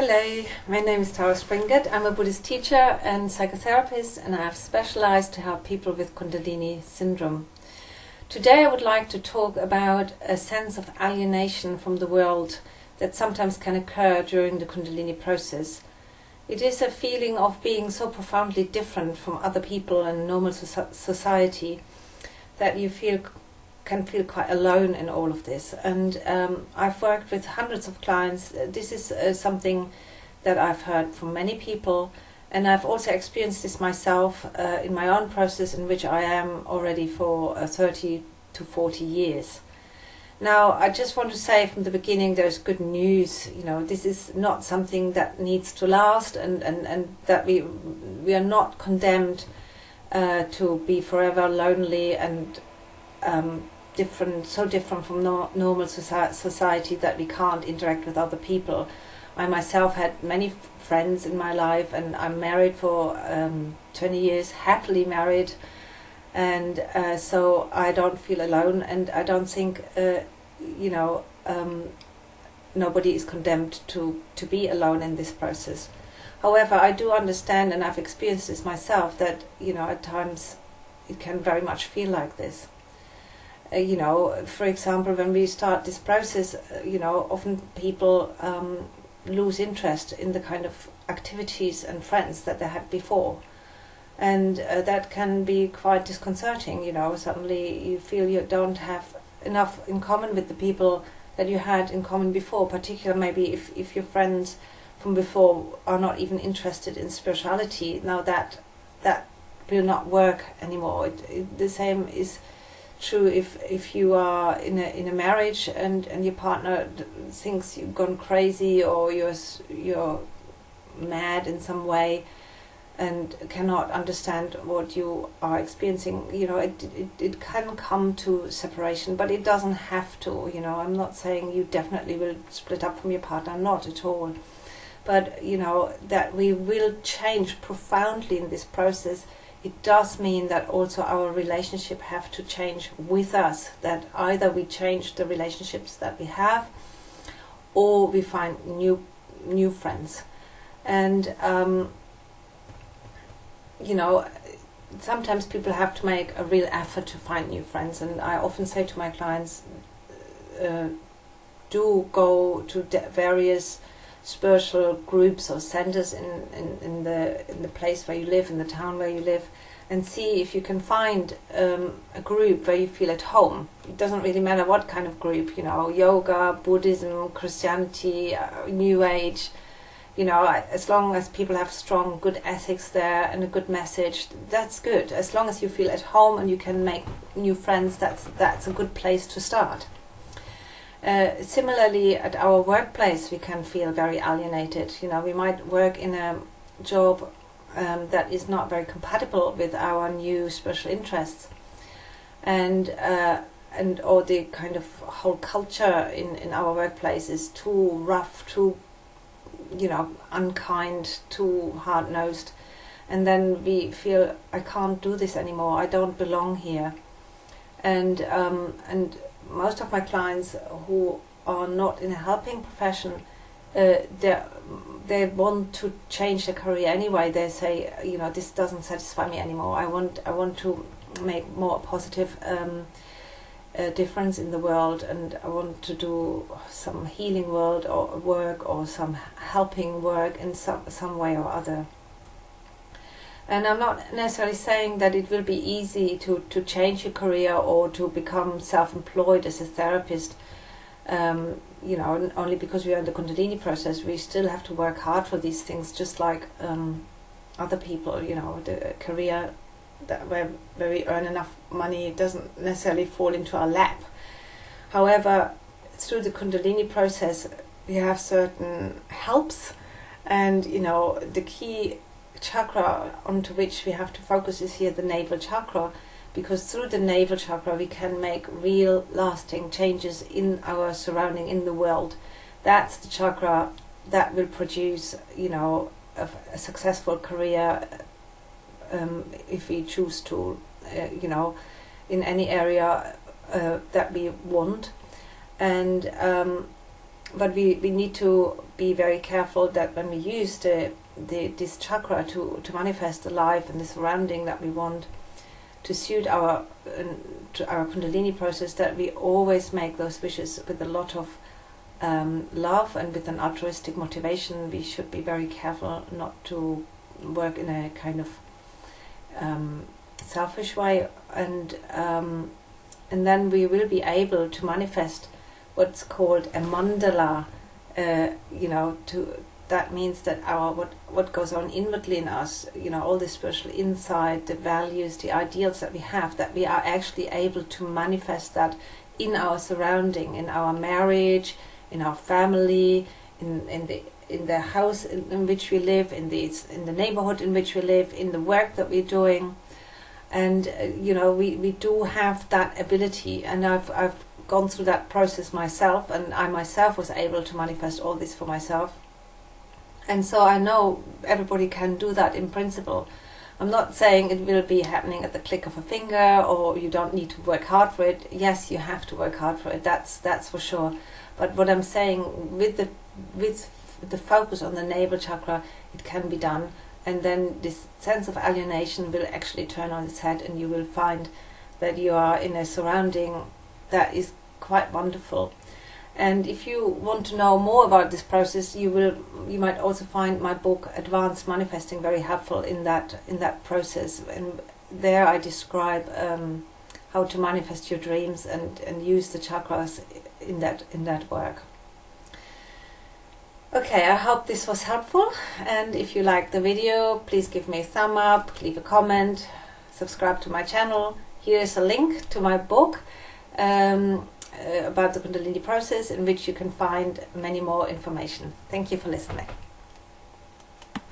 Hello, my name is Tara Springett. I'm a Buddhist teacher and psychotherapist, and I have specialized to help people with Kundalini syndrome. Today I would like to talk about a sense of alienation from the world that sometimes can occur during the Kundalini process. It is a feeling of being so profoundly different from other people and normal society that you can feel quite alone in all of this. And I've worked with hundreds of clients. This is something that I've heard from many people, and I've also experienced this myself in my own process, in which I am already for 30 to 40 years. Now, I just want to say from the beginning, there's good news. You know, this is not something that needs to last, and that we are not condemned to be forever lonely and so different from normal society that we can't interact with other people. I myself had many friends in my life, and I'm married for 20 years, happily married, and so I don't feel alone, and I don't think nobody is condemned to be alone in this process. However, I do understand, and I've experienced this myself, that at times it can very much feel like this. For example, when we start this process, often people lose interest in the kind of activities and friends that they had before. And that can be quite disconcerting. Suddenly you feel you don't have enough in common with the people that you had in common before, particularly maybe if your friends from before are not even interested in spirituality. Now that will not work anymore. The same is true if you are in a marriage and your partner thinks you've gone crazy, or you're mad in some way and cannot understand what you are experiencing. It can come to separation, but it doesn't have to. I'm not saying you definitely will split up from your partner, not at all, but that we will change profoundly in this process. It does mean that also our relationship have to change with us, that either we change the relationships that we have, or we find new friends. And sometimes people have to make a real effort to find new friends, and I often say to my clients, do go to various spiritual groups or centers in the place where you live, in the town where you live, and see if you can find a group where you feel at home. It doesn't really matter what kind of group, yoga, Buddhism, Christianity, New Age, as long as people have strong, good ethics there and a good message, that's good. As long as you feel at home and you can make new friends, that's a good place to start. Similarly, at our workplace, we can feel very alienated. We might work in a job that is not very compatible with our new special interests, and or the kind of whole culture in our workplace is too rough, too unkind, too hard-nosed, and then we feel, I can't do this anymore, I don't belong here. And most of my clients who are not in a helping profession, they want to change their career anyway. They say, this doesn't satisfy me anymore. I want to make more positive difference in the world, and I want to do some healing work or some helping work in some way or other. And I'm not necessarily saying that it will be easy to change your career or to become self-employed as a therapist. Only because we are in the Kundalini process, we still have to work hard for these things, just like other people. The career where we earn enough money doesn't necessarily fall into our lap. However, through the Kundalini process, we have certain helps, and the key chakra onto which we have to focus is here the navel chakra, because through the navel chakra we can make real lasting changes in our surrounding, in the world. That's the chakra that will produce a successful career if we choose to in any area that we want. And but we need to be very careful that when we use this chakra to manifest the life and the surrounding that we want to suit our Kundalini process, that we always make those wishes with a lot of love and with an altruistic motivation. We should be very careful not to work in a kind of selfish way, and then we will be able to manifest what's called a mandala. That means that our what goes on inwardly in us, all the spiritual insight, the values, the ideals that we have, that we are actually able to manifest that in our surrounding, in our marriage, in our family, in the house in which we live, in the neighborhood in which we live, in the work that we're doing. And we do have that ability, and I've gone through that process myself, and I myself was able to manifest all this for myself. And so I know everybody can do that in principle. I'm not saying it will be happening at the click of a finger, or you don't need to work hard for it. Yes, you have to work hard for it, that's for sure. But what I'm saying, with the focus on the navel chakra, it can be done. And then this sense of alienation will actually turn on its head, and you will find that you are in a surrounding that is quite wonderful. And if you want to know more about this process, you might also find my book Advanced Manifesting very helpful in that process. And there I describe how to manifest your dreams and use the chakras in that work. Okay, I hope this was helpful, and if you liked the video, please give me a thumb up, leave a comment, subscribe to my channel. Here is a link to my book about the Kundalini process, in which you can find many more information. Thank you for listening.